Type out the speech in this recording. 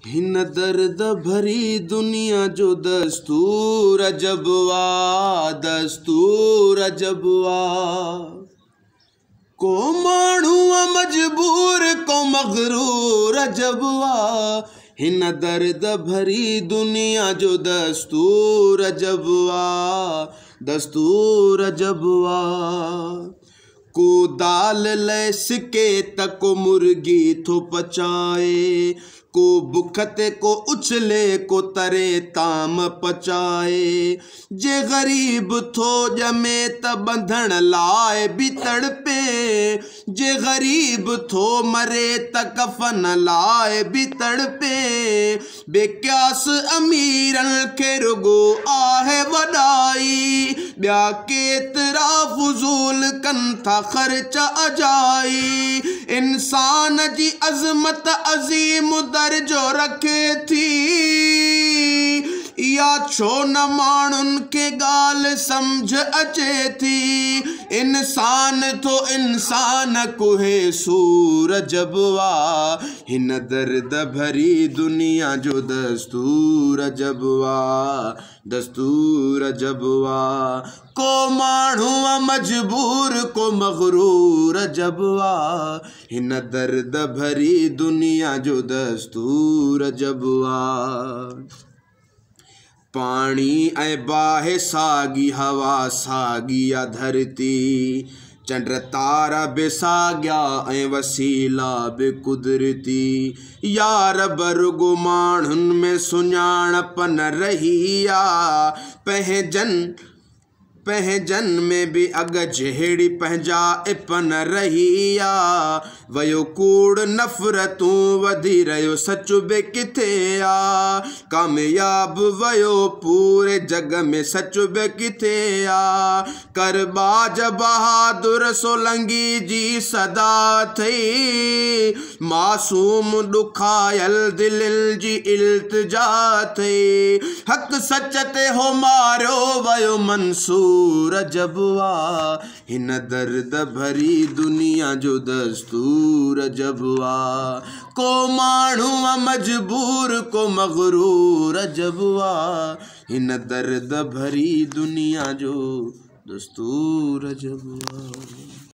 हिन दर्द भरी दुनिया जो दस्तूर अजबवा, दस्तूर अजबवा। को माण्हू मजबूर को मगरूर अजबवा। हिन दर्द भरी दुनिया जो दस्तूर अजबवा, दस्तूर अजबवा। को दाल ले सिके तको मुर्गी थो पचाए, को बुखते को उछले को तरे ताम पचाए। जे गरीब थो जमे त बंधन लाए भी तड़पे, जे गरीब थो मरे त कफन लाए भी तड़पे। बेक्यास अमीरन खे रुगो आहे वॾाई, ॿिया केतिरा फुज़ूल कनि था ख़र्च अजाई। इंसान जी अज़मत अज़ीम दर्जो रखे थी, या छो न माण्हुनि खे ॻाल्हि सम्झ अचे थी। इंसान थो इंसान कुहे सूर अजबवा। हिन दर्द भरी दुनिया जो दस्तूर अजबवा, दस्तूर अजबवा। को माण्हू मजबूर को मगरूर अजबवा। हिन दर्द भरी दुनिया जो दस्तूर अजबवा। पानी ऐं बाहि साॻी हवा साॻी आ धरती, चंड तारा बि साॻिया ऐं वसीला बि कुदरती। यार बरुगो माण्हुनि में सुञाणप न रही आ, पंहिंजनि में बि अॻ जहिड़ी पंहिंजा इपन रही आ। वयो कूड़ नफ़रतूं वधी रहियो सच बि किथे आ, कामयाब वयो पूरे जग में सच बि किथे आ। करबाज बहादुर सोलंगी जी सदा थई, मासूम ॾुखायल दिलनि जी इल्तिजा थई। हक़ सच ते हो मारियो वयो मंसूर अजबवा। हिन दर्द भरी दुनिया जो दस्तूर अजबवा। को माण्हू मजबूर को मगरूर अजबवा। हिन दर्द भरी दुनिया जो दस्तूर अजबवा।